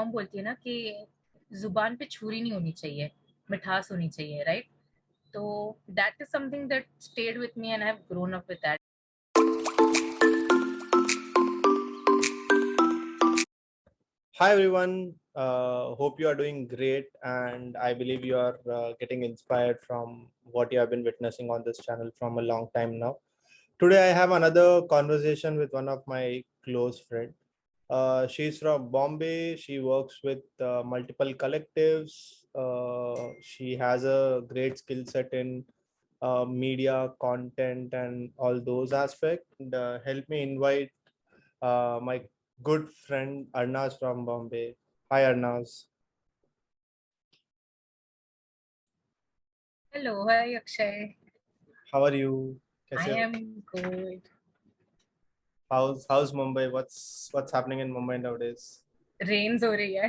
Mom बोलती है ना कि जुबान पे छुरी नहीं होनी चाहिए, मिठास होनी चाहिए, राइट? तो that is something that stayed with me and I have grown up with that. Hi everyone, hope you are doing great, and I believe you are getting inspired from what you have been witnessing on this channel from a long time now. Today I have another conversation with one of my close friend. She's from Bombay. She works with multiple collectives. She has a great skill set in media, content, and all those aspects. And, help me invite my good friend Arnaz from Bombay. Hi Arnaz. Hello, hi Akshay. How are you? I कैसे हो? am good. How's Mumbai? What's happening in Mumbai nowadays? Rains हो रही है.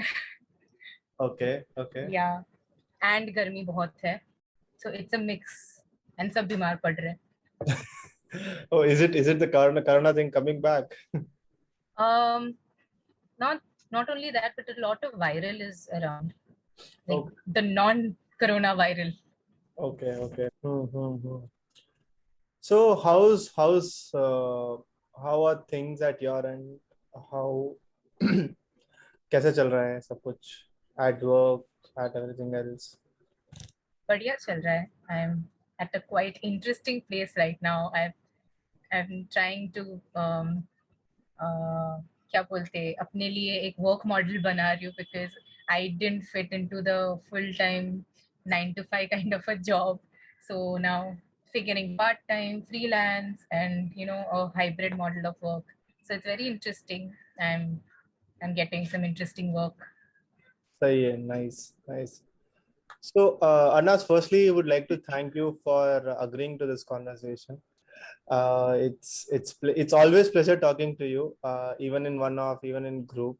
Okay. Yeah, and गर्मी बहुत है. So it's a mix. And सब बीमार पड़ रहे हैं. Oh, is it the corona thing coming back? Um, not only that, but a lot of viral is around, like Okay. the non-corona viral. Okay. So how are things at your end? How कैसे चल रहा है सब कुछ at work, at everything else? बढ़िया चल रहा है. I'm at a quite interesting place right now. I'm trying to क्या बोलते हैं, अपने लिए एक वर्क मॉडल बना रही हूँ because I didn't fit into the full time 9 to 5 kind of a job. So now figuring part time, freelance, and a hybrid model of work. So it's very interesting. I'm getting some interesting work. सही है, nice. So, Arnaz, firstly, I would like to thank you for agreeing to this conversation. It's always pleasure talking to you, even in one-off, even in group.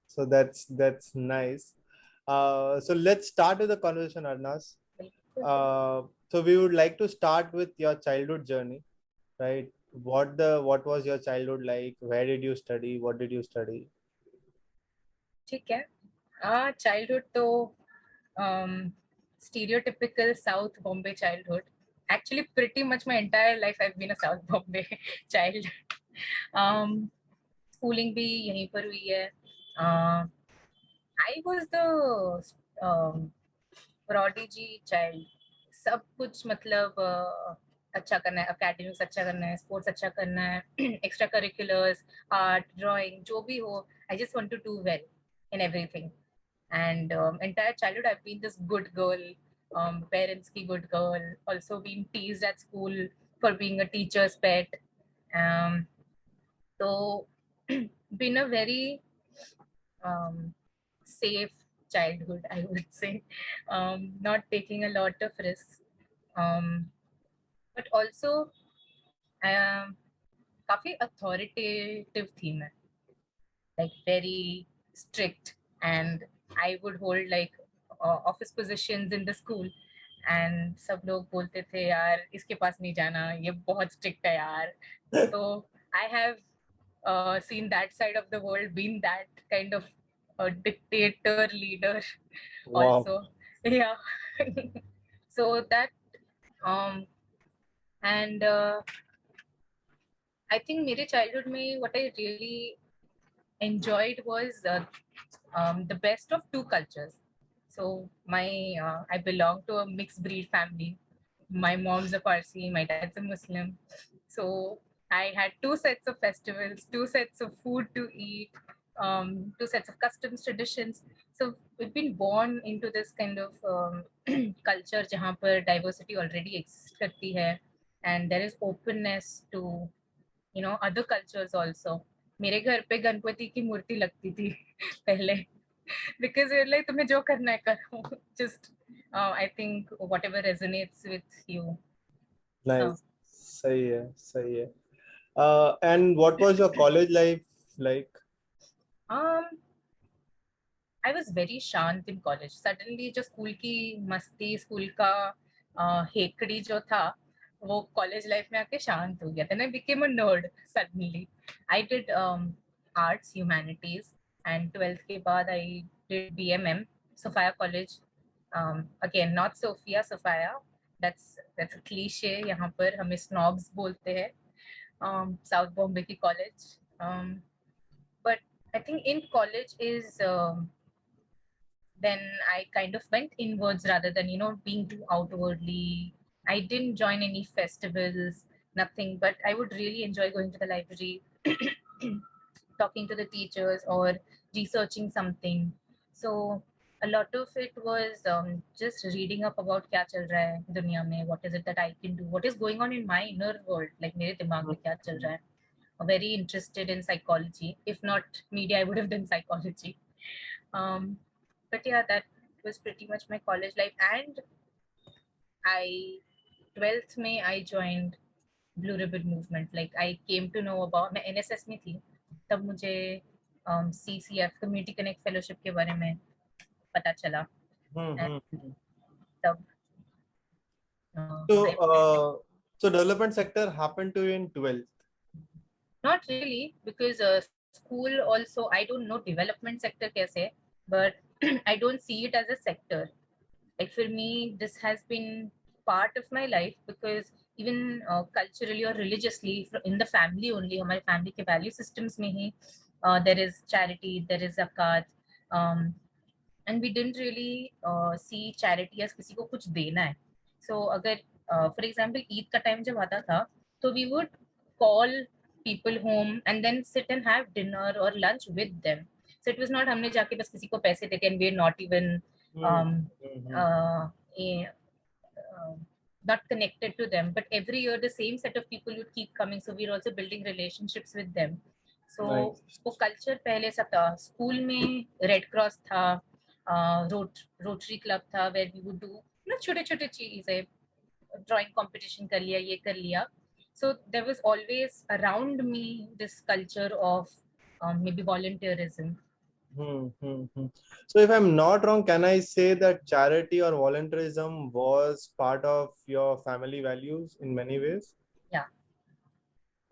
So that's nice. So let's start with the conversation, Arnaz. So we would like to start with your childhood journey, right? What was your childhood like? Where did you study? What did you study? ठीक है. Childhood तो stereotypical South Bombay childhood. Actually, pretty much my entire life I've been a South Bombay child. Schooling भी यहीं पर हुई है. I was the prodigy child. सब कुछ मतलब अच्छा करना है, अकेडमिक्स अच्छा करना है, स्पोर्ट्स अच्छा करना है, एक्स्ट्रा करिकुलर्स, आर्ट, ड्राइंग, जो भी हो. I just want to do well in everything. And entire childhood I've been this good girl, parents ki good girl, also been teased at school for being a teacher's pet. So been a very safe childhood, I would say. Not taking a lot of risks, but also काफी authoritative थी मैं, like very strict, and I would hold like office positions in the school. And सब लोग बोलते थे यार इसके पास नहीं जाना, ये बहुत strict है यार. So I have seen that side of the world, been that kind of a dictator leader. Wow. Also. Yeah. So that and I think मेरे childhood में what I really enjoyed was the best of two cultures. So I belong to a mixed breed family. My mom's a Parsi, my dad's a Muslim. So I had two sets of festivals, two sets of food to eat, two sets of customs, traditions. So we've been born into this kind of culture जहाँ पर diversity already exists करती है, and there is openness to other cultures also. मेरे घर पे गणपति की मूर्ति लगती थी पहले, because we're like तुम्हें जो करना है करो. Just I think whatever resonates with you. Nice. सही है. And what was your college life like? I was very शांत in college. Suddenly जो स्कूल की मस्ती, स्कूल का हेकड़ी जो था, वो कॉलेज लाइफ में आके शांत हो गया. Then I became a nerd suddenly. I did arts, humanities, and 12th के बाद I did BMM, Sophia College. Again, not Sophia, Sophia. That's a cliche. यहाँ पर हमें snobs बोलते हैं. South Bombay की college. But I think in college is then I kind of went inwards rather than, being too outwardly. I didn't join any festivals, nothing, but I would really enjoy going to the library, talking to the teachers or researching something. So a lot of it was just reading up about क्या चल रहा है दुनिया में, what is it that I can do, what is going on in my inner world, like मेरे दिमाग में क्या चल रहा है. Very interested in psychology. If not media, I would have done psychology. But yeah, that was pretty much my college life. And 12th May, I joined Blue Ribbon Movement. Like I came to know about, मैं NSS में थी, तब मुझे CCF Community Connect Fellowship के बारे में पता चला. And तब so development sector happened to you in 12th? Not really, because school also, I don't know development sector kaise, but I don't see it as a sector. Like for me, this has been part of my life because even culturally or religiously, in the family only, हमारे family के value systems में ही there is charity, there is zakat, and we didn't really see charity as किसी को कुछ देना है. So अगर for example Eid का time जब आता था, तो we would call people home and then sit and have dinner or lunch with them. So it was not हमने जाके बस किसी को पैसे देते and we're not even not connected to them, but every year the same set of people would keep coming, so we're also building relationships with them. So वो culture पहले से था. School में Red Cross था, Rotary Club था, where we would do छोटे छोटे चीजें, drawing competition कर लिया, ये कर लिया. So there was always around me this culture of maybe volunteerism. So if I'm not wrong, can I say that charity or volunteerism was part of your family values in many ways? Yeah.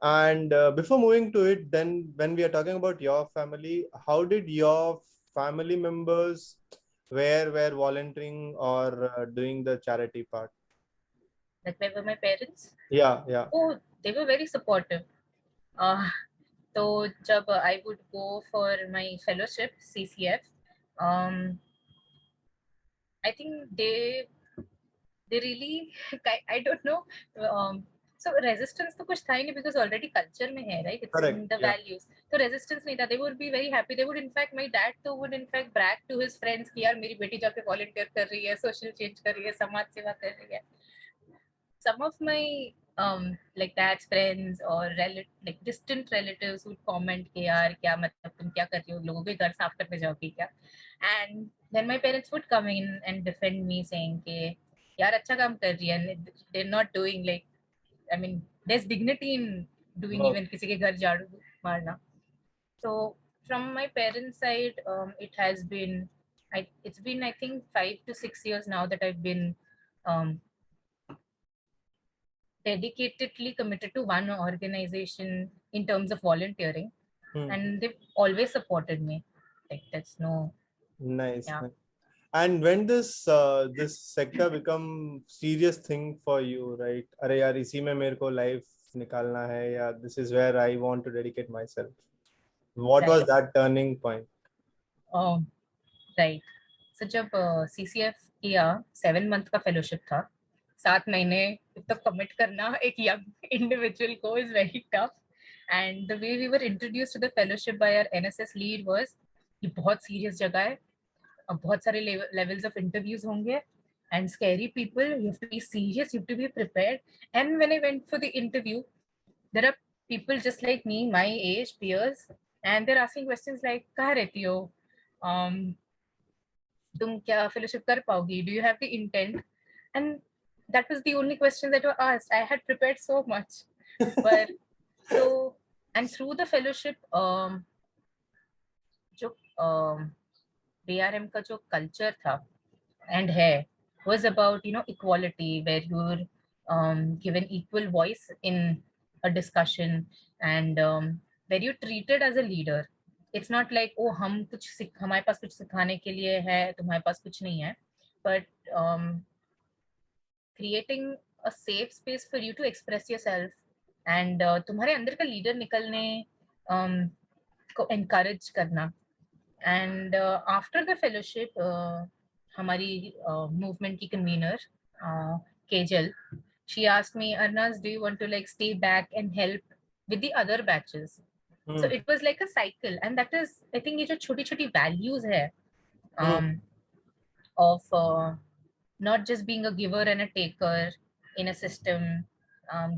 And before moving to it, then when we are talking about your family, how did your family members were volunteering or doing the charity part? Like where were my parents? Yeah. Oh, they were very supportive. So जब I would go for my fellowship CCF, I think they really I don't know. So resistance तो कुछ था ही नहीं because already culture में है, right? It's Correct, in the values. So resistance नहीं था. They would be very happy. They would in fact, my dad तो would in fact brag to his friends कि यार मेरी बेटी जाके volunteer कर रही है, social change कर रही है, समाज सेवा कर रही है. Some of my like dad's friends or like distant relatives would comment कि यार क्या मतलब तुम क्या कर रही हो, लोगों के घर साफ करने जाओगी क्या? And then my parents would come in and defend me saying कि यार अच्छा काम कर रही है. They're not doing like, I mean, there's dignity in doing even किसी के घर झाड़ू मारना. So from my parents' side, it's been I think 5 to 6 years now that I've been dedicatedly committed to one organization in terms of volunteering, and they've always supported me. Like that's no nice. Yeah. Nice. And when this sector become serious thing for you, right? अरे यार इसी में मेरे को life निकालना है, या this is where I want to dedicate myself. What was that turning point? Oh, right. So जब CCF किया, 7 month का fellowship था, 7 महीने तक commit करना एक young individual को is very tough. And the way we were introduced to the fellowship by our NSS lead was, ये बहुत serious जगह है, बहुत सारे levels of interviews होंगे, and scary people, you have to be serious, you have to be prepared. And when I went for the interview, there are people just like me, my age, peers, and they're asking questions like, कहाँ रहती हो? तुम क्या fellowship कर पाओगी? Do you have the intent? And that was the only question that were asked. I had prepared so much, but so, and through the fellowship, जो BRM का जो culture था and है was about equality, where you were given equal voice in a discussion, and where you're treated as a leader. it's not like oh हमारे पास कुछ सिखाने के लिए है, तुम्हारे पास कुछ नहीं है, but creating a safe space for you to express yourself and तुम्हारे अंदर का लीडर निकलने को encourage करना. And after the fellowship, हमारी movement की convener, Kajal, she asked me, Arnaz, do you want to like stay back and help with the other batches? So it was like a cycle, and that is, I think, ये जो छोटी छोटी values है of not just being a giver and a taker in a system,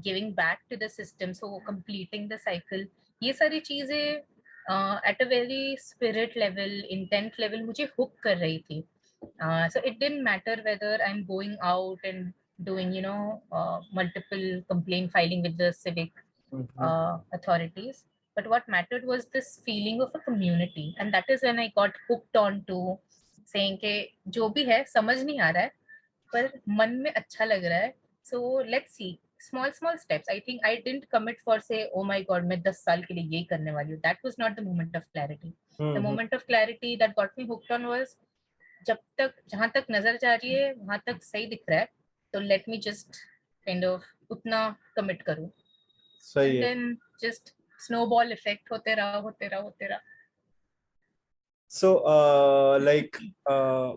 giving back to the system, so completing the cycle. ये सारी चीजें at a very spirit level, intent level मुझे hook कर रही थी. So it didn't matter whether I'm going out and doing, multiple complaint filing with the civic authorities. But what mattered was this feeling of a community. And that is when I got hooked on to saying कि जो भी है समझ नहीं आ रहा है पर मन में अच्छा लग रहा है. So let's see. Small steps. I think I didn't commit for say, oh my god, मैं 10 साल के लिए यही करने वाली हूँ. That was not the moment of clarity. The moment of clarity that got me hooked on was जब तक जहां तक नजर जा रही है वहां तक सही दिख रहा है, तो let me just kind of उतना commit करूँ. सही है. And then just snowball effect होते रहा. So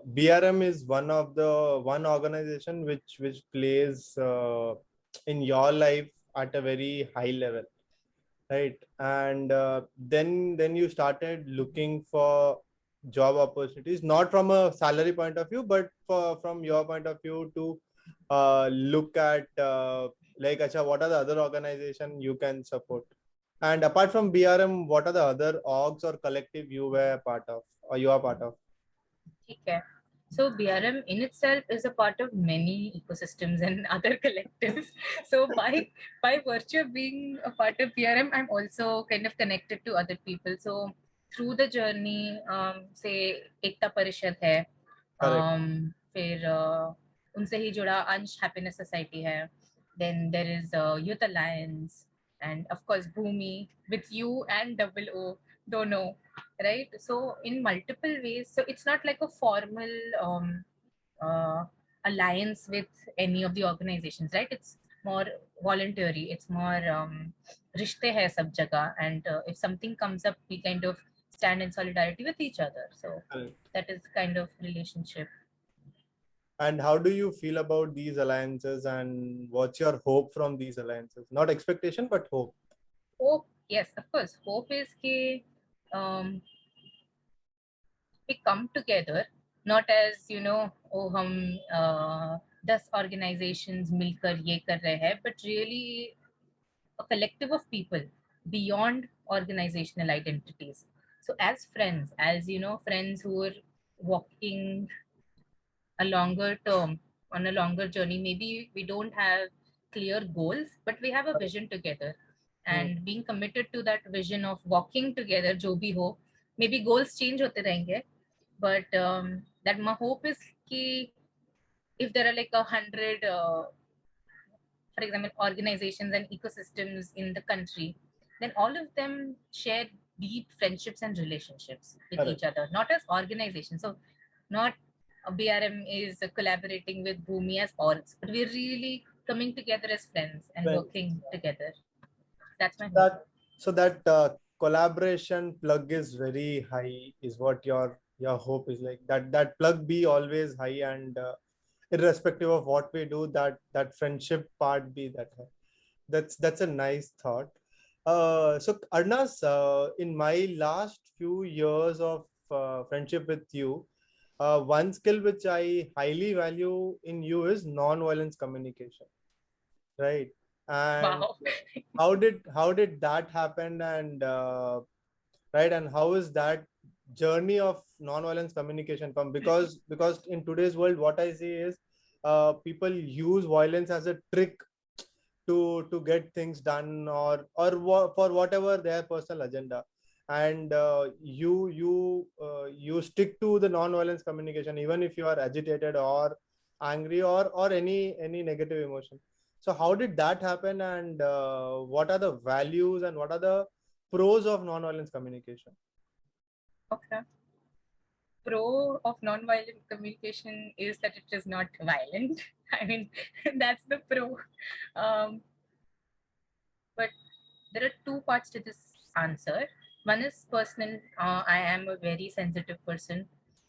BRM is one organization which plays in your life at a very high level, right? And then you started looking for job opportunities, not from a salary point of view, but from your point of view to look at like acha, what are the other organization you can support. And apart from BRM, what are the other orgs or collective you were part of or you are part of? Okay. So BRM in itself is a part of many ecosystems and other collectives. So by virtue of being a part of BRM, I'm also kind of connected to other people. So through the journey, say Ekta Parishad है, फिर उनसे ही जुड़ा अंश Happiness Society है. Then there is Youth Alliance, and of course Bhumi with you and double O, don't know, right? So in multiple ways, so it's not like a formal alliance with any of the organizations, right? It's more voluntary, it's more rishte hai sab jagah, and if something comes up, we kind of stand in solidarity with each other. So that is kind of relationship. And how do you feel about these alliances, and what's your hope from these alliances? Not expectation, but hope. Hope, yes, of course. Hope is कि we come together, not as oh हम 10 organizations मिलकर ये कर रहे हैं, but really a collective of people beyond organizational identities. So as friends, as friends who are walking a longer term, on a longer journey, maybe we don't have clear goals, but we have a vision together, and being committed to that vision of walking together, jo bhi ho, maybe goals change hote rahenge, but that my hope is ki if there are like 100 for example organizations and ecosystems in the country, then all of them share deep friendships and relationships with each other, not as organizations. So not BRM is collaborating with Bhumi as orgs, but we're really coming together as friends and working together. That's my hope. So that collaboration plug is very high, is what your hope is, like that plug be always high, and irrespective of what we do, that friendship part be that high. That's a nice thought. So Arnaz, in my last few years of friendship with you, one skill which I highly value in you is non-violence communication, right? And wow. how did that happen, and right, and how is that journey of non-violence communication come? Because in today's world, what I see is people use violence as a trick to get things done, or for whatever their personal agenda, and you stick to the non-violence communication even if you are agitated or angry or any negative emotion. So how did that happen, and what are the values and what are the pros of non-violence communication? Okay. Pro of non-violent communication is that it is not violent. I mean, that's the pro. But there are two parts to this answer. One is personal. I am a very sensitive person,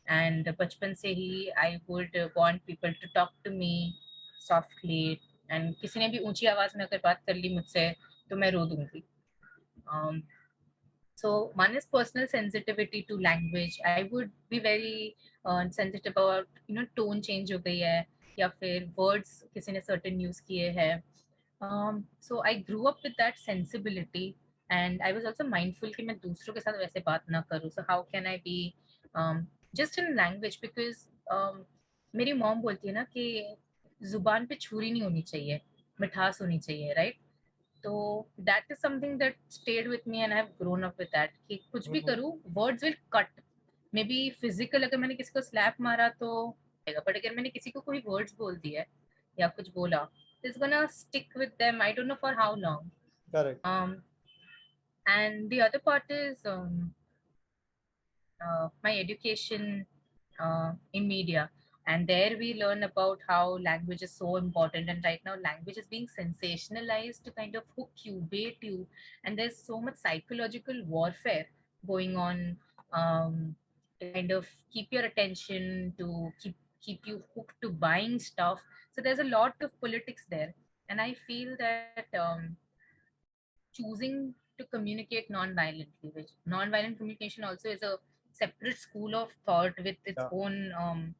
and bachpan se hi I would want people to talk to me softly. And किसी ने भी ऊंची आवाज में अगर बात कर ली मुझसे तो मैं रो दूंगी. Um, So one is personal sensitivity to language. I would be very sensitive about tone change हो गई है या फिर words किसी ने certain use किए हैं. So I grew up with that sensibility and I was also mindful कि मैं दूसरों के साथ वैसे बात ना करूँ. So how can I be just in language because मेरी mom बोलती है ना कि जुबान पे छुरी नहीं होनी चाहिए, मिठास होनी चाहिए, right? तो that is something that stayed with me and I have grown up with that कि कुछ भी करूँ words will cut. Maybe physical अगर मैंने किसी को slap मारा तो but अगर मैंने किसी को कोई words बोल दिया या कुछ बोला it's gonna stick with them. I don't know for how long. Correct. And the other part is my education in media, and there we learn about how language is so important, and right now language is being sensationalized to kind of hook you, bait you, and there's so much psychological warfare going on to kind of keep your attention, to keep you hooked to buying stuff. So there's a lot of politics there, and I feel that choosing to communicate non-violently, which non-violent communication also is a separate school of thought with its own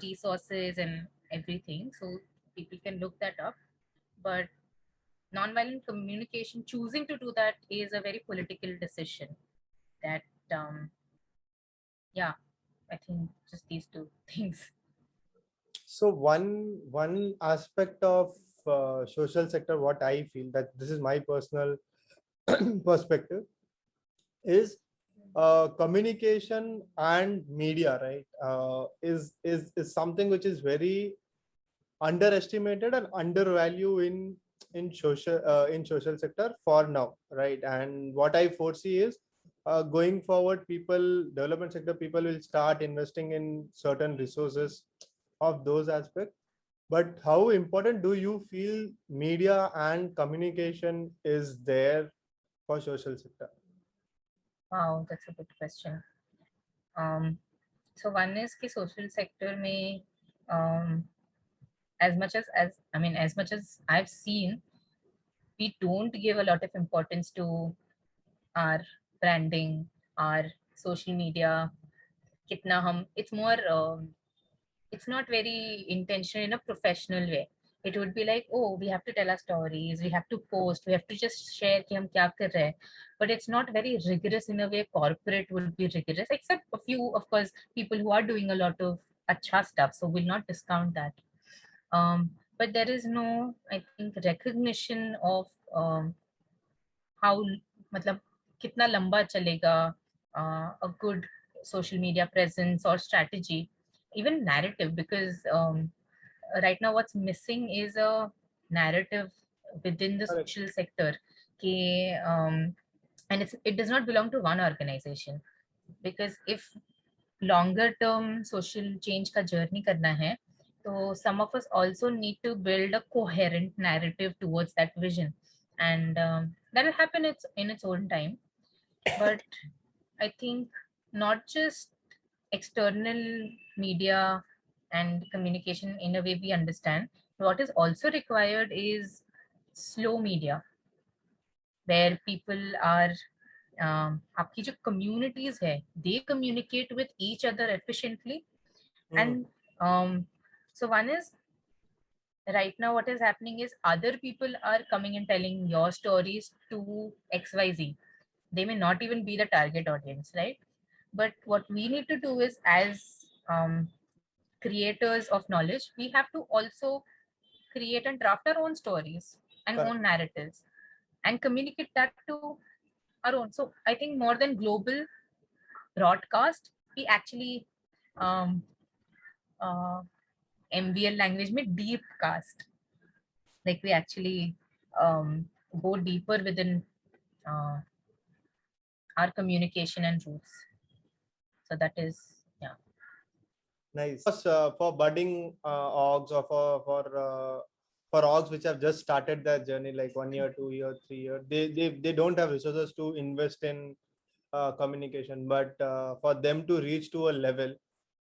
resources and everything. So people can look that up. But non-violent communication, choosing to do that is a very political decision. That yeah, I think just these two things. So one aspect of social sector, what I feel that this is my personal perspective, is communication and media, right? Is something which is very underestimated and undervalued in social sector for now, right? And what I foresee is going forward, development sector people will start investing in certain resources of those aspects. But how important do you feel media and communication is there for social sector? Wow, that's a good question. So one is कि social sector में as much as I mean as much as I've seen, we don't give a lot of importance to our branding, our social media. Kitna hum, it's more it's not very intentional in a professional way. It would be like, oh, we have to tell our stories, we have to post, we have to just share कि हम क्या कर रहे हैं. But it's not very rigorous in a way corporate would be rigorous, except a few, of course, people who are doing a lot of acha stuff. So we'll not discount that. But there is no, I think, recognition of how मतलब कितना लंबा चलेगा a good social media presence or strategy, even narrative, because right now what's missing is a narrative within the Correct. social sector. And it does not belong to one organization, because if longer term social change का journey करना है, so some of us also need to build a coherent narrative towards that vision, and that will happen in its own time. But I think not just external media and communication in a way we understand. What is also required is slow media, where people are आपकी जो communities है, they communicate with each other efficiently. And so one is, right now what is happening is other people are coming and telling your stories to XYZ. They may not even be the target audience, right? But what we need to do is, as creators of knowledge, we have to also create and draft our own stories and Correct. own narratives and communicate that to our own. So I think more than global broadcast, we actually MBL language में deep cast, like we actually go deeper within our communication and roots. So that is, yeah. Nice. For budding orgs, or for orgs which have just started their journey, like 1 year, 2 year, 3 year, they don't have resources to invest in communication. But for them to reach to a level,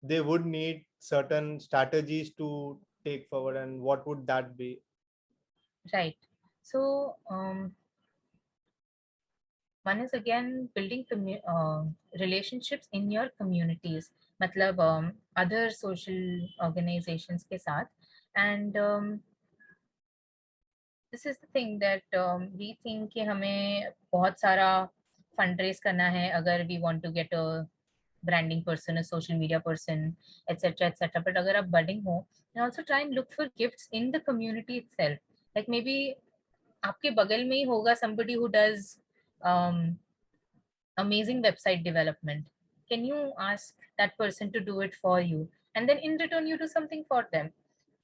they would need certain strategies to take forward. And what would that be? Right. So one is again building relationships in your communities, मतलब other social organizations के साथ. And this is the thing that we think कि हमें बहुत सारा fundraise करना है अगर we want to get a branding person, a social media person, etc., etc. But अगर आप budding हो, and also try and look for gifts in the community itself. Like maybe आपके बगल में ही होगा somebody who does amazing website development. Can you ask that person to do it for you, and then in return you do something for them?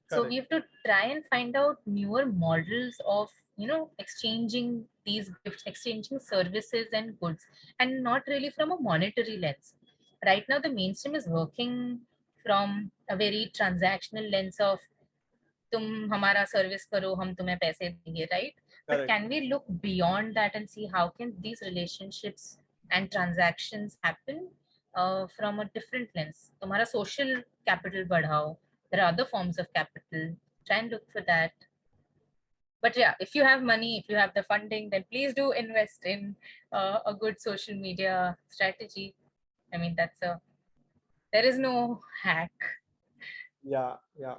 So Correct. we have to try and find out newer models of, you know, exchanging these gifts, exchanging services and goods, and not really from a monetary lens. Right now the mainstream is working from a very transactional lens of तुम हमारा service करो हम तुम्हें पैसे देंगे, right? But Correct. can we look beyond that and see how can these relationships and transactions happen from a different lens? तुम्हारा social capital बढ़ाओ. There are other forms of capital. Try and look for that. But yeah, if you have money, if you have the funding, then please do invest in a good social media strategy. I mean, there is no hack. Yeah, yeah.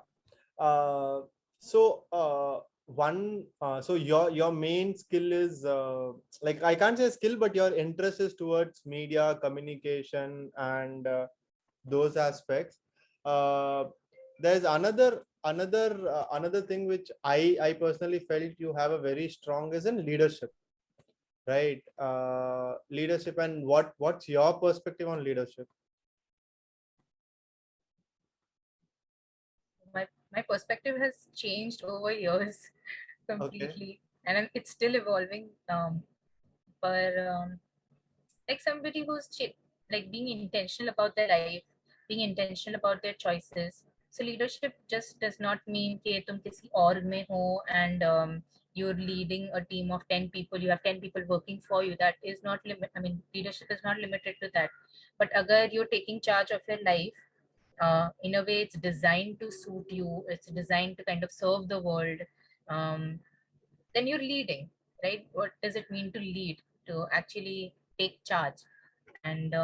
Uh, so your main skill is like, I can't say skill, but your interest is towards media communication and those aspects. There's another thing which I personally felt you have a very strong is in leadership, right? Leadership, and what's your perspective on leadership? My perspective has changed over years Okay. completely, and it's still evolving. But like somebody who's like being intentional about their life, being intentional about their choices. So leadership just does not mean कि तुम किसी और में हो and you're leading a team of 10 people, you have 10 people working for you. That is not I mean, leadership is not limited to that. But अगर you're taking charge of your life, in a way it's designed to suit you, it's designed to kind of serve the world, um, then you're leading, right? What does it mean to lead? To actually take charge. And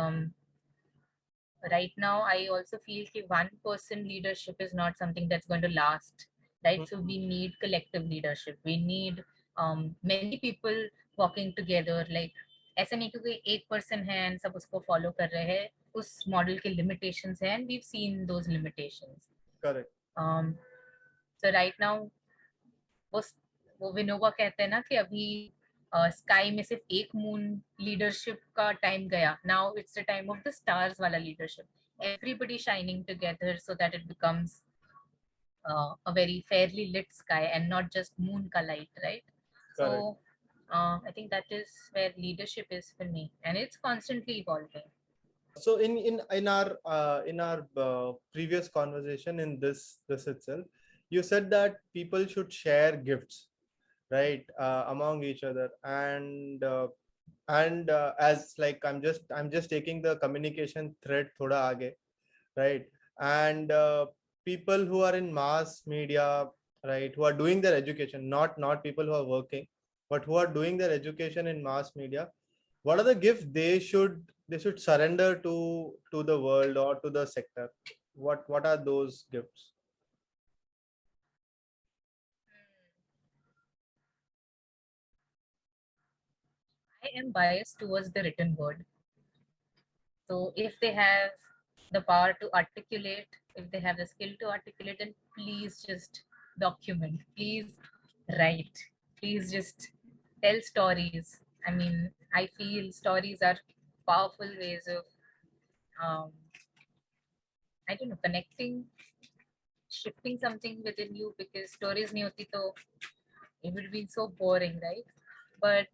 right now I also feel that one person leadership is not something that's going to last, right? So we need collective leadership, we need many people walking together. Like ऐसा नहीं कि कोई एक person है and सब उसको follow कर रहे हैं, उस मॉडल के लिमिटेशंस हैं and we've seen those limitations. Correct. So right now वो विनोबा कहते हैं ना कि अभी स्काई में सिर्फ एक मून लीडरशिप का टाइम गया, now it's the time of the stars वाला leadership, everybody shining together so that it becomes a very fairly lit sky and not just moon ka light, right? So Correct. I think that is where leadership is for me, and it's constantly evolving. So in our previous conversation in this itself, you said that people should share gifts, right, among each other. And as like, I'm just taking the communication thread thoda aage, right? And people who are in mass media, right, who are doing their education, not people who are working, but who are doing their education in mass media, what are the gifts they should surrender to the world or to the sector? What are those gifts? I am biased towards the written word. So if they have the power to articulate, if they have the skill to articulate, then please just document, please write, please just tell stories. I mean, I feel stories are powerful ways of, I don't know, connecting, shifting something within you, because stories nahi hoti to it would be so boring, right? But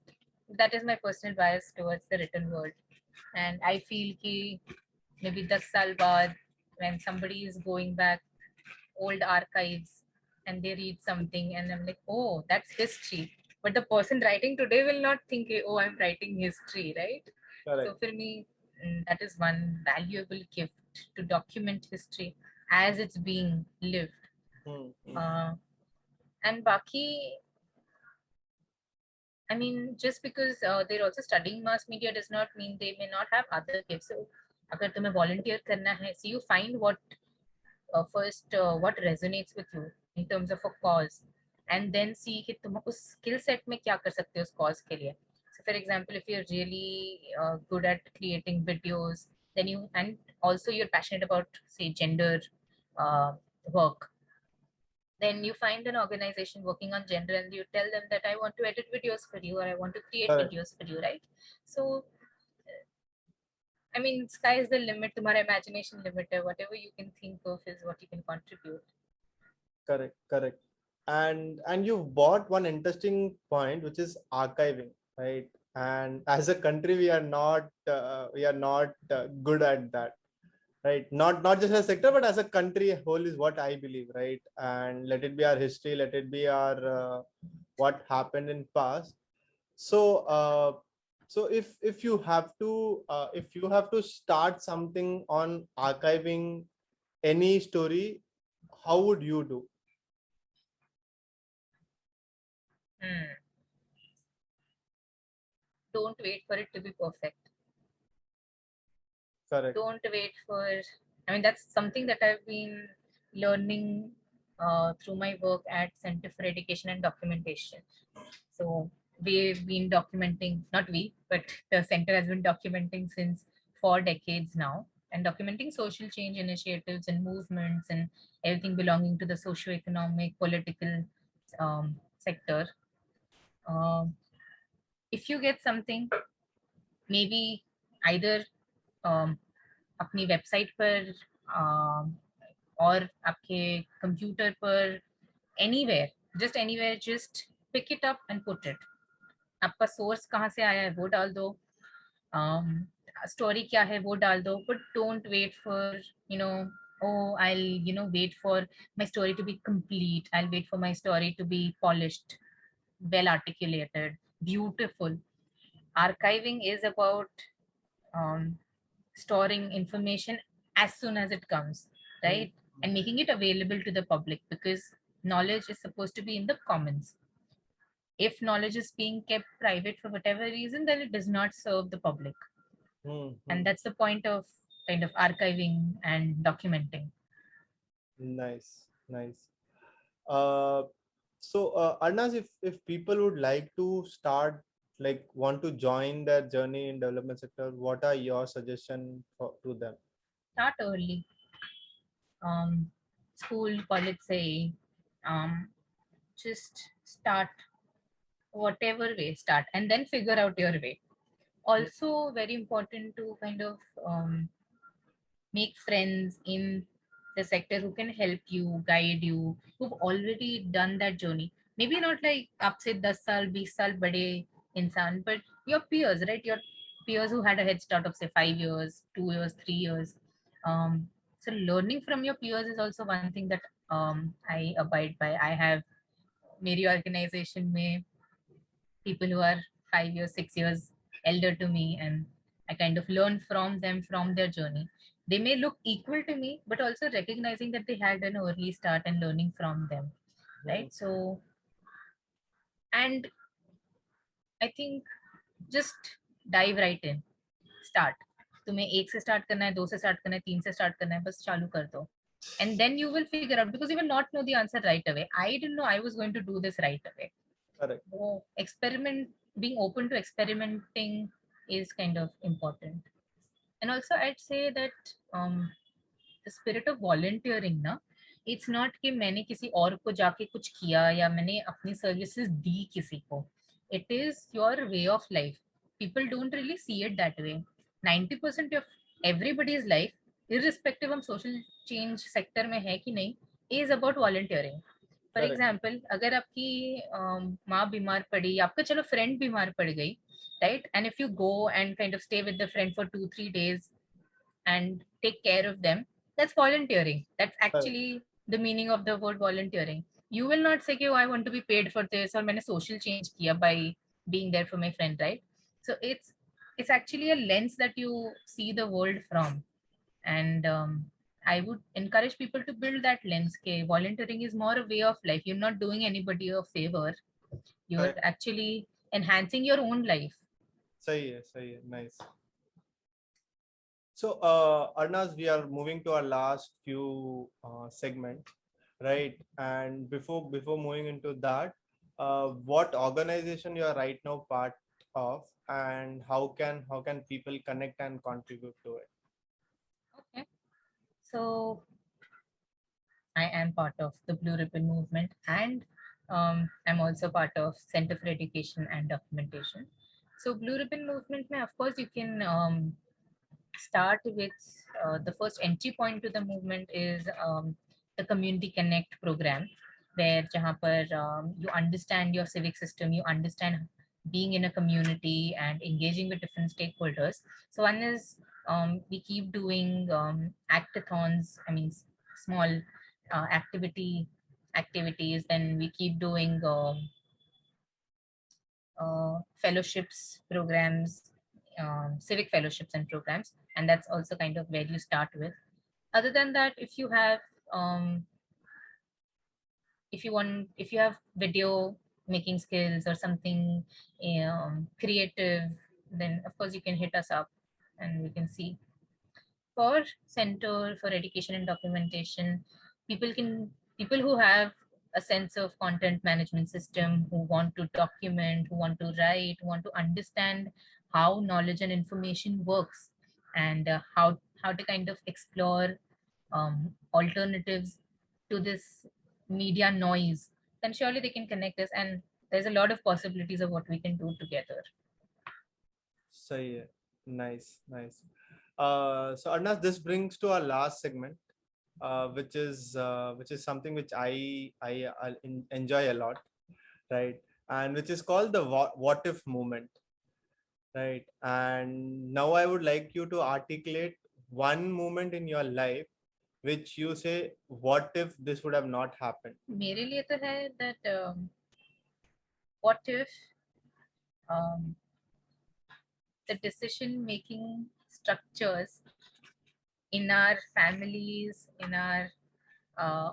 that is my personal bias towards the written word. And I feel ki maybe 10 saal baad, when somebody is going back old archives and they read something and I'm like, oh, that's history. But the person writing today will not think, oh, I'm writing history, right? So Correct. for me, that is one valuable gift, to document history as it's being lived. Uh, and Baki, I mean, just because they're also studying mass media does not mean they may not have other gifts. So, अगर तुम्हें volunteer करना है, so you find what first what resonates with you in terms of a cause, and then see कि तुम उस skill set में क्या कर सकते हो उस cause के लिए. So, for example, if you're really good at creating videos, then you, and also you're passionate about, say, gender uh, work, then you find an organization working on gender and you tell them that I want to edit videos for you or I want to create Correct. videos for you, right? So I mean, sky is the limit, तुम्हारा imagination limit है, whatever you can think of is what you can contribute. Correct. Correct. And you brought one interesting point, which is archiving, right? And as a country, we are not good at that, right? Not just as a sector, but as a country whole is what I believe, right? And let it be our history, let it be our what happened in past. So so if you have to start something on archiving any story, how would you do? Don't wait for it to be perfect. Correct. Don't wait for, I mean, that's something that I've been learning through my work at Center for Education and Documentation. So we've been documenting, not we, but the center has been documenting since 4 decades now, and documenting social change initiatives and movements and everything belonging to the socio-economic, political sector. If you get something, maybe either अपनी website पर और आपके computer पर, anywhere just pick it up and put it. आपका source कहाँ से आया है वो डाल दो, स्टोरी क्या है वो डाल दो, but don't wait for oh, I'll wait for my story to be complete, I'll wait for my story to be polished, well articulated, beautiful. Archiving is about storing information as soon as it comes, right? And making it available to the public, because knowledge is supposed to be in the commons. If knowledge is being kept private for whatever reason, then it does not serve the public. And that's the point of kind of archiving and documenting. Nice. So Arnaz, if people would like to start, like want to join their journey in development sector, what are your suggestions to them? Start early. School, college, say, just start whatever way, start and then figure out your way. Also very important to kind of make friends in the sector who can help you, guide you, who've already done that journey. Maybe not like आपसे 10 साल 20 साल बड़े इंसान, but your peers, right? Your peers who had a head start of say 5 years, 2 years, 3 years. So learning from your peers is also one thing that I abide by. I have मेरी organization में people who are 5 years, 6 years elder to me, and I kind of learn from them, from their journey. They may look equal to me, but also recognizing that they had an early start and learning from them, right? So, and I think just dive right in, start. तुम्हें एक से start करना है, दो से start करना है, तीन से स्टार्ट करना है, बस चालू कर दो. And then you will figure out, because you will not know the answer right away. I didn't know I was going to do this right away. Correct. So being open to experimenting is kind of important. And also I'd say that the spirit of volunteering, na, it's not कि मैंने किसी और को जाके कुछ किया या मैंने अपनी सर्विसेज दी किसी को. It is your way of life. People don't really see it that way. 90% of everybody's life, irrespective of social change sector में है कि नहीं, is about volunteering. For example, अगर आपकी माँ बीमार पड़ी, आपका चलो फ्रेंड बीमार पड़ गई, right? And if you go and kind of stay with the friend for 2-3 days and take care of them, that's volunteering. That's actually the meaning of the word volunteering. You will not say, oh, I want to be paid for this, or मैंने social change किया by being there for my friend, right? So it's actually a lens that you see the world from. And I would encourage people to build that lens. Volunteering is more a way of life. You're not doing anybody a favor. You're actually enhancing your own life. सही है, nice. So, Arnaz, we are moving to our last few segments, right? And before moving into that, what organization you are right now part of, and how can people connect and contribute to it? Okay, so I am part of the Blue Ribbon Movement, and I'm also part of Center for Education and Documentation. So Blue Ribbon Movement, of course, you can start with the first entry point to the movement is the Community Connect program, where you understand your civic system, you understand being in a community and engaging with different stakeholders. So one is we keep doing actathons, I mean small activities. Then we keep doing fellowships programs, civic fellowships and programs, and that's also kind of where you start with. Other than that, um, if you have video making skills or something creative, then of course you can hit us up and we can see. For Center for Education and Documentation, people who have a sense of content management system, who want to document, who want to write, who want to understand how knowledge and information works, and how to kind of explore alternatives to this media noise, then surely they can connect us, and there's a lot of possibilities of what we can do together. Sahi hai. Nice. So Arnaz, this brings to our last segment, which is something which I enjoy a lot, right? And which is called the what if movement, right? And now I would like you to articulate one moment in your life which you say, what if this would have not happened? मेरे लिए तो है that what if the decision making structures in our families, in our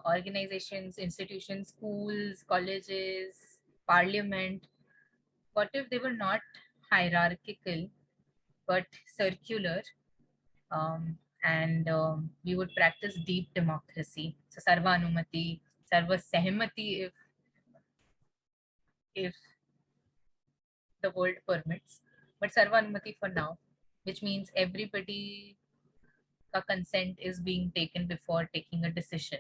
organizations, institutions, schools, colleges, parliament, what if they were not hierarchical but circular, and we would practice deep democracy. So Sarva Anumati, Sarva Sehmati, if the world permits, but Sarva Anumati for now, which means everybody consent is being taken before taking a decision.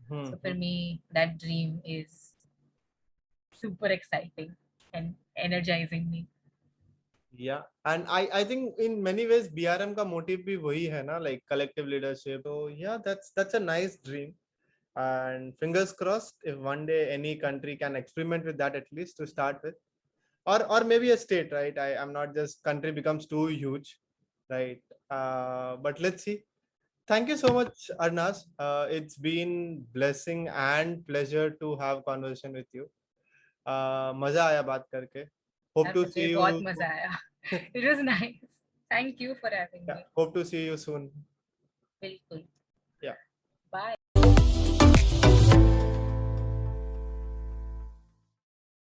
So for me, that dream is super exciting and energizing me. Yeah, and I think in many ways BRM का motive भी वही है ना, like collective leadership. So yeah, that's a nice dream, and fingers crossed if one day any country can experiment with that, at least to start with, or maybe a state, right? I'm not just country becomes too huge, right? But let's see. Thank you so much, Arnaz. It's been blessing and pleasure to have conversation with you. मजा आया बात करके. Hope to see you. बहुत मजा आया. It was nice. Thank you for having me. Hope to see you soon. बिल्कुल.